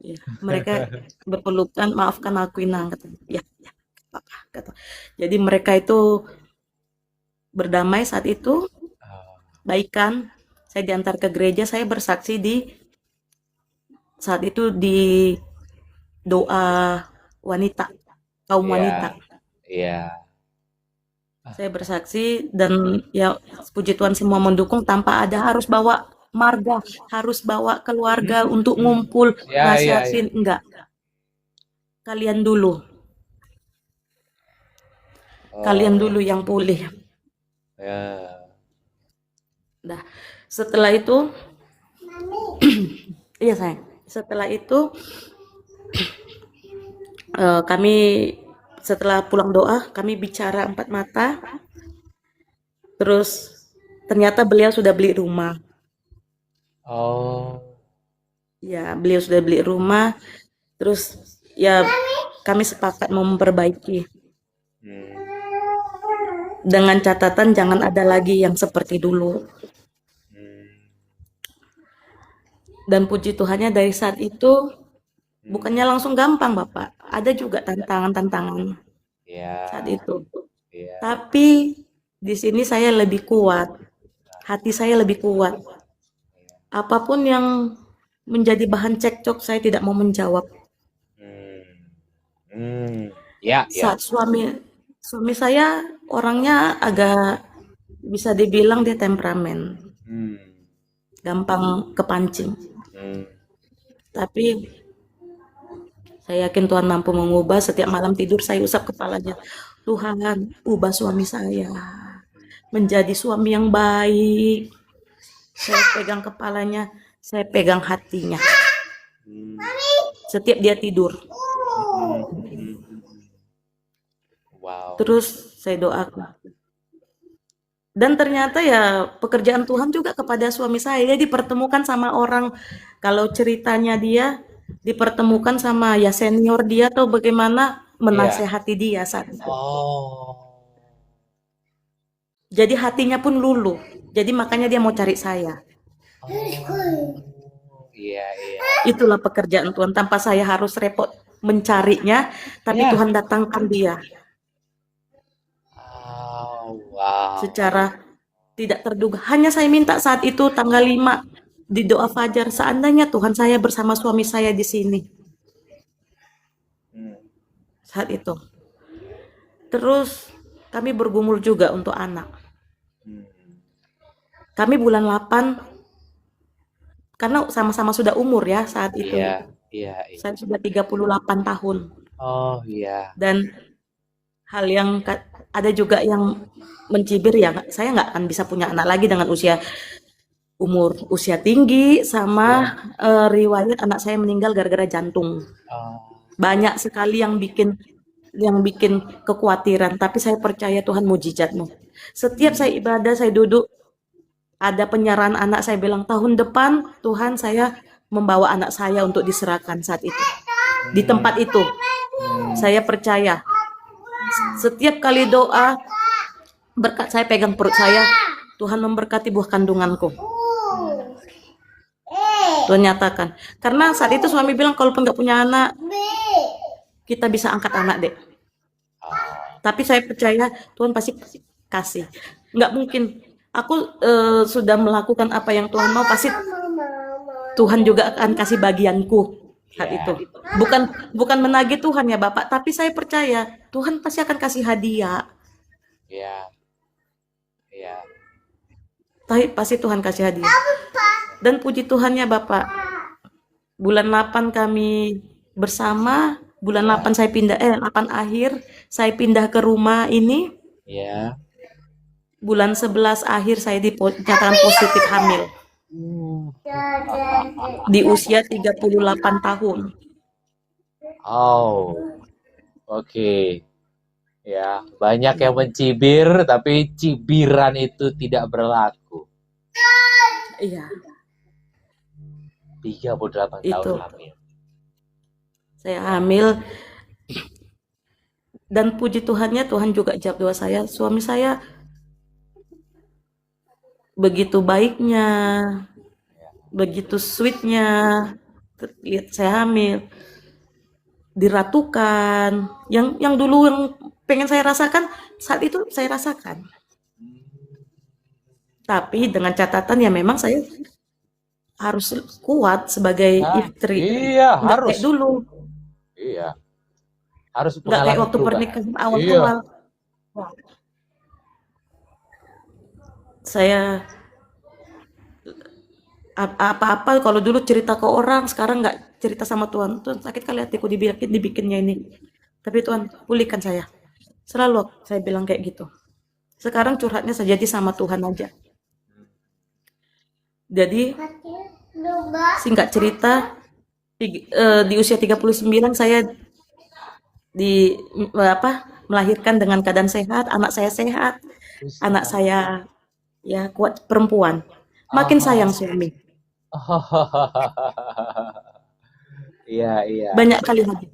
Ya, mereka berpelukan, maafkan aku Inang, katanya. Ya, ya, apa, kata. Jadi mereka itu berdamai saat itu, Ah. baikan. Saya diantar ke gereja, saya bersaksi saat itu di doa wanita, kaum Iya, wanita. iya. Saya bersaksi dan ya puji Tuhan semua mendukung tanpa ada harus bawa marga, harus bawa keluarga untuk ngumpul, Ya, ya, ya. nasihatin, enggak. Kalian dulu, kalian dulu Oh, yang pulih. ya. Nah, setelah itu, iya sayang, setelah itu kami setelah pulang doa, kami bicara empat mata, terus ternyata beliau sudah beli rumah. Oh. Ya, beliau sudah beli rumah, terus ya kami sepakat mau memperbaiki. Hmm. Dengan catatan jangan ada lagi yang seperti dulu. Hmm. Dan puji Tuhannya dari saat itu bukannya langsung gampang Bapak. Ada juga tantangan-tantangan Ya, saat itu. ya. Tapi di sini saya lebih kuat. Hati saya lebih kuat. Apapun yang menjadi bahan cekcok saya tidak mau menjawab. Hmm. Hmm. Ya, ya. Saat suami saya orangnya agak bisa dibilang dia temperamen, Hmm. gampang kepancing. Hmm. Tapi saya yakin Tuhan mampu mengubah. Setiap malam tidur saya usap kepalanya. Tuhan, ubah suami saya menjadi suami yang baik. Saya pegang kepalanya, saya pegang hatinya. Hmm. Setiap dia tidur. Hmm. Hmm. Wow. Terus saya doakan. Dan ternyata ya pekerjaan Tuhan juga kepada suami saya. Dia dipertemukan sama orang, kalau ceritanya dia dipertemukan sama ya senior dia atau bagaimana Iya. menasehati dia saat itu. Oh. Jadi hatinya pun luluh. Jadi makanya dia mau cari saya. Oh. Iya, iya. Itulah pekerjaan Tuhan tanpa saya harus repot mencarinya, tapi Iya. Tuhan datangkan dia Oh, wow. secara tidak terduga. Hanya saya minta saat itu tanggal 5 di doa fajar, seandainya Tuhan saya bersama suami saya di sini Hmm. saat itu. Terus kami bergumul juga untuk anak. Hmm. Kami bulan 8 karena sama-sama sudah umur ya saat itu. Iya, iya, iya. Saya sudah 38 tahun. Oh, iya. Dan hal yang ada juga yang mencibir ya, saya nggak akan bisa punya anak lagi dengan usia tinggi sama Iya. riwayat anak saya meninggal gara-gara jantung. Oh. Banyak sekali yang bikin kekhawatiran, tapi saya percaya Tuhan mujizatmu. Setiap saya ibadah, saya duduk, ada penyerahan anak, saya bilang tahun depan Tuhan saya membawa anak saya untuk diserahkan saat itu. Di tempat itu, saya percaya. Setiap kali doa, berkat saya pegang perut saya, Tuhan memberkati buah kandunganku. Tuhan nyatakan. Karena saat itu suami bilang, kalaupun nggak punya anak, kita bisa angkat anak, Dek. Tapi saya percaya Tuhan pasti kasih. Nggak mungkin. Aku sudah melakukan apa yang Tuhan mau, pasti Tuhan juga akan kasih bagianku saat itu. Bukan menagih Tuhan ya Bapak, tapi saya percaya Tuhan pasti akan kasih hadiah. Iya. Iya. Tapi pasti Tuhan kasih hadiah. Dan puji Tuhannya Bapak, bulan 8 kami bersama, bulan 8 saya pindah 8 akhir saya pindah ke rumah ini. Iya. Bulan 11 akhir saya dinyatakan positif hamil. Di usia 38 tahun. Oh. Oke. Ya, banyak yang mencibir tapi cibiran itu tidak berlaku. Iya, 38 tahun itu. hamil. Saya hamil dan puji Tuhannya Tuhan juga jawab doa saya. Suami saya begitu baiknya, begitu sweetnya. Lihat saya hamil, diratukan. Yang dulu yang pengen saya rasakan, saat itu saya rasakan. Tapi dengan catatan ya memang saya harus kuat sebagai istri. Iya, Nggak harus. kayak dulu. Iya. Harus Nggak kayak mengalami waktu perubahan. pernikahan Iya. awal-awal. Saya apa-apa kalau dulu cerita ke orang, sekarang nggak cerita sama Tuhan. Tuhan sakit kali hatiku dibikinnya ini. Tapi Tuhan pulihkan saya. Selalu saya bilang kayak gitu. Sekarang curhatnya saja sama Tuhan aja. Jadi singkat cerita di usia 39 saya melahirkan dengan keadaan sehat, anak saya sehat, anak saya ya kuat, perempuan. Makin sayang suami. Iya, iya. Banyak kali lagi.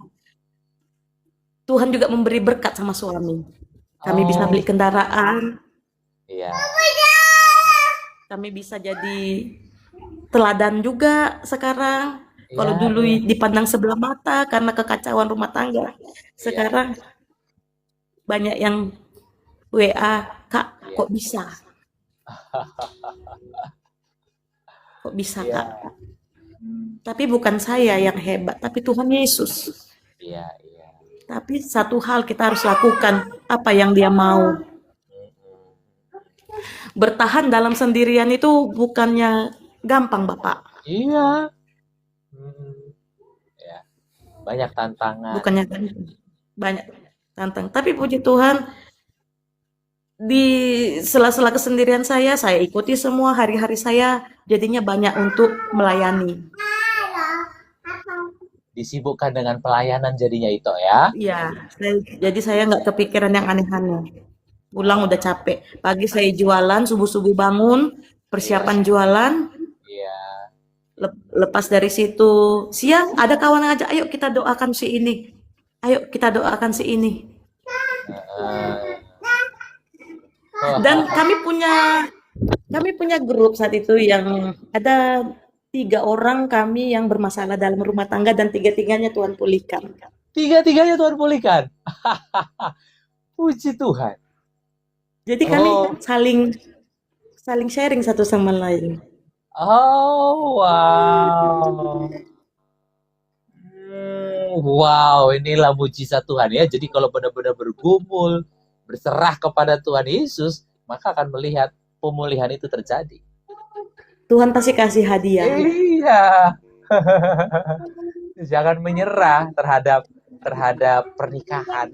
Tuhan juga memberi berkat sama suami. Kami bisa beli kendaraan. Iya. Kami bisa jadi teladan juga sekarang. Kalau dulu dipandang sebelah mata karena kekacauan rumah tangga. Sekarang banyak yang WA, Kak, kok bisa? Kok bisa, Kak? Tapi bukan saya yang hebat, tapi Tuhan Yesus. Iya, iya. Tapi satu hal kita harus lakukan apa yang Dia mau. Bertahan dalam sendirian itu bukannya gampang, Bapak. Iya. Ya. Banyak tantangan. Bukannya banyak tantang. Tapi puji Tuhan, di sela-sela kesendirian saya ikuti semua hari-hari saya, jadinya banyak untuk melayani. Disibukkan dengan pelayanan jadinya itu ya. Iya, jadi saya nggak kepikiran yang aneh-aneh. Pulang udah capek. Pagi saya jualan, subuh-subuh bangun, Iya, persiapan jualan. iya. Lepas dari situ, siang ada kawan ngajak, ayo kita doakan si ini. Ayo kita doakan si ini. Heeh. Dan kami punya grup saat itu yang ada 3 orang kami yang bermasalah dalam rumah tangga dan tiga-tiganya Tuhan pulihkan. Tiga-tiganya Tuhan pulihkan. Puji Tuhan. Jadi kami Oh, saling saling sharing satu sama lain. oh, wow. Wow, inilah mujizat Tuhan ya. Jadi kalau benar-benar bergumul, berserah kepada Tuhan Yesus, maka akan melihat pemulihan itu terjadi. Tuhan pasti kasih hadiah. Iya. Jangan menyerah terhadap pernikahan.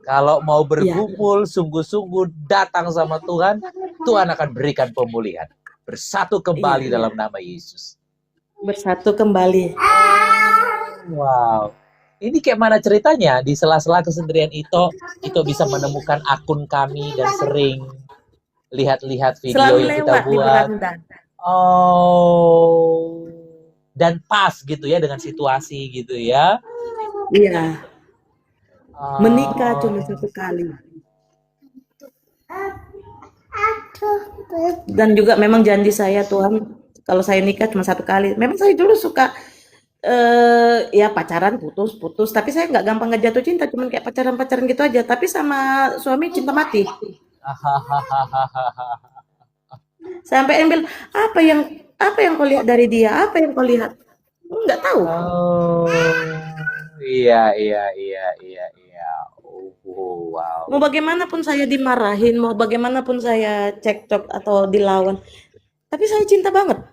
Kalau mau Iya, bergumul, sungguh-sungguh datang sama Tuhan, Tuhan akan berikan pemulihan. Bersatu iya, kembali iya. dalam nama Yesus. Bersatu kembali. Wow. Ini kayak mana ceritanya? Di sela-sela kesendirian Ito bisa menemukan akun kami dan sering lihat-lihat video Selalu yang kita lewat di buat. beranda. Oh. Dan pas gitu ya dengan situasi gitu ya. Iya, menikah Oh. cuma 1 kali. Dan juga memang janji saya Tuhan, kalau saya nikah cuma 1 kali. Memang saya dulu suka ya pacaran putus, tapi saya nggak gampang ngejatuh cinta, cuman kayak pacaran-pacaran gitu aja. Tapi sama suami cinta mati. Sampai yang bilang, apa yang kau lihat dari dia? Apa yang kau lihat? Nggak tahu. Oh. Iya, iya, iya, iya, iya. Oh, wow. Mau bagaimanapun saya dimarahin, mau bagaimanapun saya cekcok atau dilawan, tapi saya cinta banget.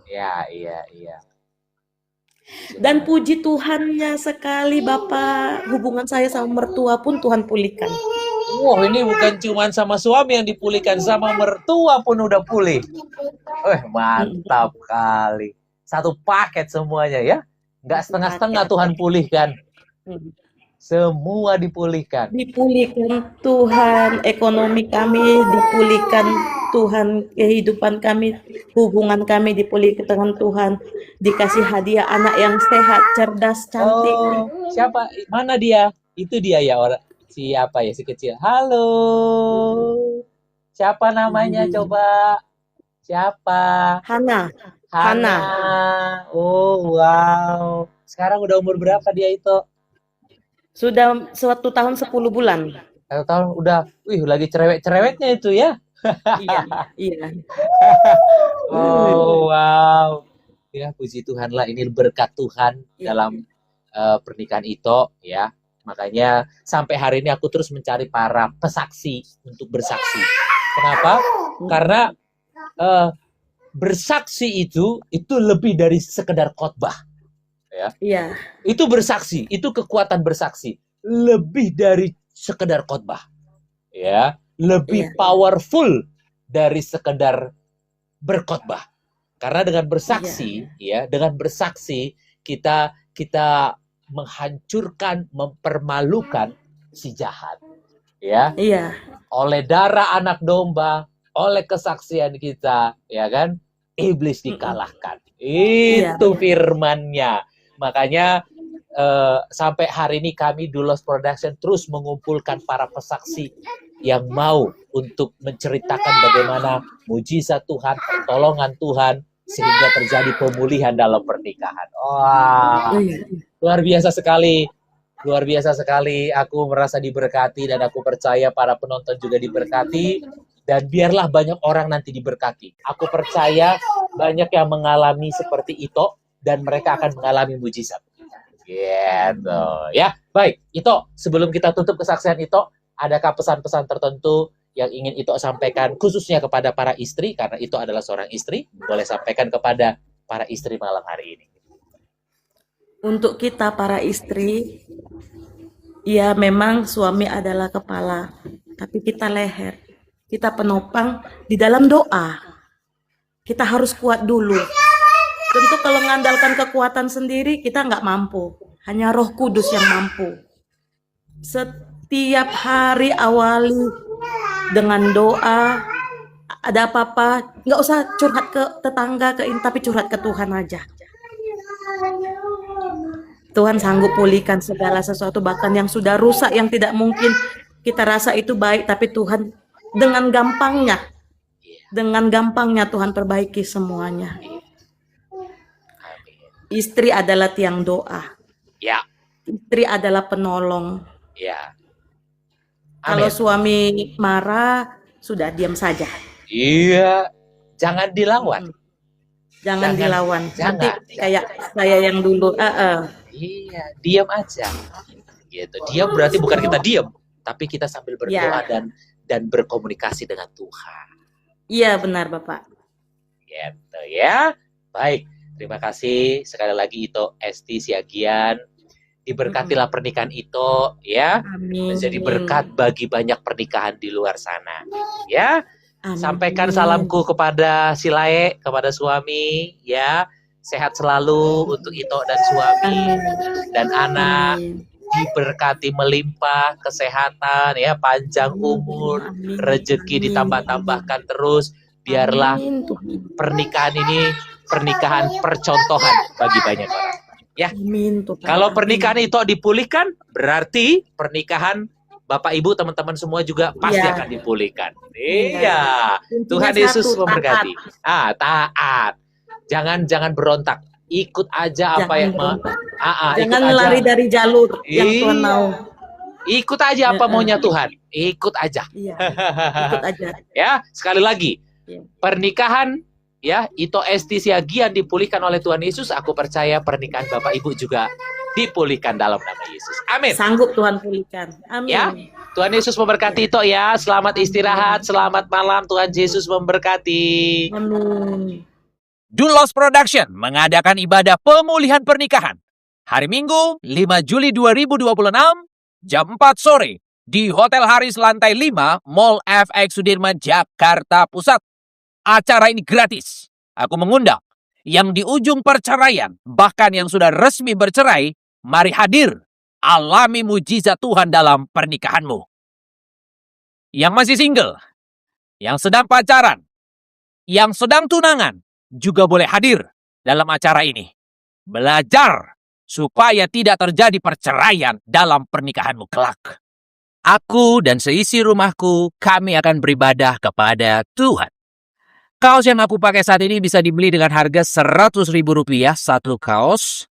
Iya, iya, iya. Dan puji Tuhannya sekali Bapak, hubungan saya sama mertua pun Tuhan pulihkan. Wow, ini bukan cuma sama suami yang dipulihkan, sama mertua pun udah pulih. Mantap kali. Satu paket semuanya ya. Nggak setengah-setengah Tuhan pulihkan. Semua dipulihkan. Dipulihkan Tuhan, ekonomi kami dipulihkan Tuhan, kehidupan kami, hubungan kami dipulihkan Tuhan, dikasih hadiah anak yang sehat, cerdas, cantik. Oh, siapa? Mana dia? Itu dia ya orang. Siapa ya si kecil? Halo. Siapa namanya coba? Siapa? Hana. Hana. Oh, wow. Sekarang udah umur berapa dia itu? Sudah 1 tahun 10 bulan. 1 tahun udah, lagi cerewet-cerewetnya itu ya. Iya, iya. Oh, wow. Ya, puji Tuhan lah, ini berkat Tuhan Iya. dalam pernikahan Ito ya. Makanya sampai hari ini aku terus mencari para pesaksi untuk bersaksi. Kenapa? Karena bersaksi itu lebih dari sekedar khotbah. Ya. Iya. Itu bersaksi, itu kekuatan bersaksi. Lebih dari sekedar khotbah. Ya, lebih powerful dari sekedar berkhotbah. Karena dengan bersaksi, dengan bersaksi kita menghancurkan, mempermalukan si jahat. Ya. Iya. Oleh darah anak domba, oleh kesaksian kita, ya kan? Iblis dikalahkan. Itu firman-Nya. Makanya sampai hari ini kami Doulos Production terus mengumpulkan para pesaksi yang mau untuk menceritakan bagaimana mujizat Tuhan, pertolongan Tuhan, sehingga terjadi pemulihan dalam pernikahan. Wah, luar biasa sekali. Luar biasa sekali. Aku merasa diberkati dan aku percaya para penonton juga diberkati. Dan biarlah banyak orang nanti diberkati. Aku percaya banyak yang mengalami seperti Ito dan mereka akan mengalami mujizat. Gitu. Ya, baik. Ito, sebelum kita tutup kesaksian Ito, adakah pesan-pesan tertentu yang ingin Ito sampaikan khususnya kepada para istri, karena Ito adalah seorang istri, boleh sampaikan kepada para istri malam hari ini. Untuk kita para istri, ya memang suami adalah kepala, tapi kita leher. Kita penopang di dalam doa. Kita harus kuat dulu. Tentu kalau mengandalkan kekuatan sendiri kita nggak mampu. Hanya Roh Kudus yang mampu. tiap hari awali dengan doa. Ada apa-apa, nggak usah curhat ke tetangga, tapi curhat ke Tuhan aja. Tuhan sanggup pulihkan segala sesuatu, bahkan yang sudah rusak, yang tidak mungkin kita rasa itu baik, tapi Tuhan dengan gampangnya Tuhan perbaiki semuanya. Amin. Istri adalah tiang doa. Ya, Istri adalah penolong. ya. Kalau Amin. suami marah, sudah diam saja. Iya, jangan dilawan. Jangan dilawan. Nanti jangan. kayak saya yang dulu. Iya, diam aja. Gitu. Diam berarti bukan kita diam, tapi kita sambil berdoa dan berkomunikasi dengan Tuhan. Iya, benar Bapak. Gitu ya. Baik, terima kasih sekali lagi Ito Esti Siagian. Diberkatilah pernikahan Ito ya. Amin. Menjadi berkat bagi banyak pernikahan di luar sana. Ya. Amin. Sampaikan salamku kepada Silae, kepada suami ya. Sehat selalu untuk Ito dan suami dan anak. Diberkati melimpah kesehatan ya, panjang umur, rezeki ditambah-tambahkan terus. Biarlah pernikahan ini pernikahan percontohan bagi banyak orang. Ya. Kalau pernikahan itu dipulihkan, berarti pernikahan Bapak Ibu teman-teman semua juga pasti akan dipulihkan. Iya. Tuhan Yesus memberkati. Taat. Jangan berontak. Ikut aja apa yang jangan lari dari jalur yang Tuhan mau. Ikut aja apa maunya Tuhan. Ikut aja. Iya. Ikut aja. Ya, sekali lagi. Pernikahan ya, Ito Esti Siagian dipulihkan oleh Tuhan Yesus. Aku percaya pernikahan Bapak Ibu juga dipulihkan dalam nama Yesus. Amin. Sanggup Tuhan pulihkan. Amin. Ya, Tuhan Yesus memberkati Ito ya. Selamat istirahat, selamat malam. Tuhan Yesus memberkati. Amin. Dulos Production mengadakan ibadah pemulihan pernikahan hari Minggu 5 Juli 2026 jam 4 sore di Hotel Haris lantai 5 Mall FX Sudirman, Jakarta Pusat. Acara ini gratis. Aku mengundang yang di ujung perceraian, bahkan yang sudah resmi bercerai, mari hadir. Alami mujizat Tuhan dalam pernikahanmu. Yang masih single, yang sedang pacaran, yang sedang tunangan, juga boleh hadir dalam acara ini. Belajar supaya tidak terjadi perceraian dalam pernikahanmu kelak. Aku dan seisi rumahku, kami akan beribadah kepada Tuhan. Kaos yang aku pakai saat ini bisa dibeli dengan harga Rp100.000 satu kaos.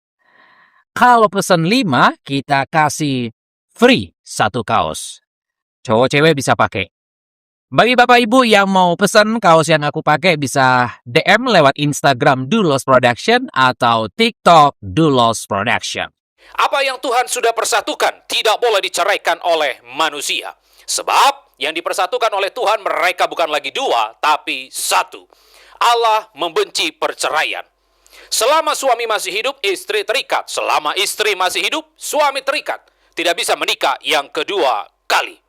Kalau pesan 5, kita kasih free satu kaos. Cowok cewek bisa pakai. Bagi Bapak Ibu yang mau pesan kaos yang aku pakai bisa DM lewat Instagram Dulos Production atau TikTok Dulos Production. Apa yang Tuhan sudah persatukan tidak boleh diceraikan oleh manusia. Sebab yang dipersatukan oleh Tuhan mereka bukan lagi dua, tapi satu. Allah membenci perceraian. Selama suami masih hidup, istri terikat. Selama istri masih hidup, suami terikat. Tidak bisa menikah yang kedua kali.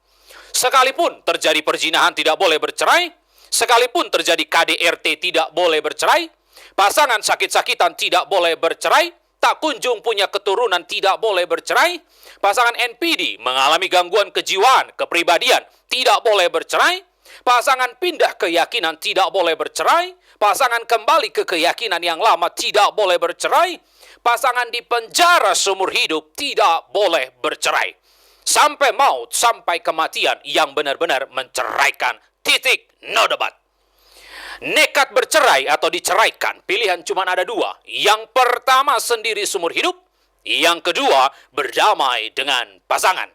Sekalipun terjadi perzinahan tidak boleh bercerai, sekalipun terjadi KDRT tidak boleh bercerai, pasangan sakit-sakitan tidak boleh bercerai, tak kunjung punya keturunan tidak boleh bercerai, pasangan NPD mengalami gangguan kejiwaan, kepribadian tidak boleh bercerai, pasangan pindah keyakinan tidak boleh bercerai, pasangan kembali ke keyakinan yang lama tidak boleh bercerai, pasangan di penjara seumur hidup tidak boleh bercerai. Sampai maut, sampai kematian yang benar-benar menceraikan. Titik, no debat. Nekat bercerai atau diceraikan, pilihan cuma ada dua. Yang pertama sendiri seumur hidup, yang kedua berdamai dengan pasangan.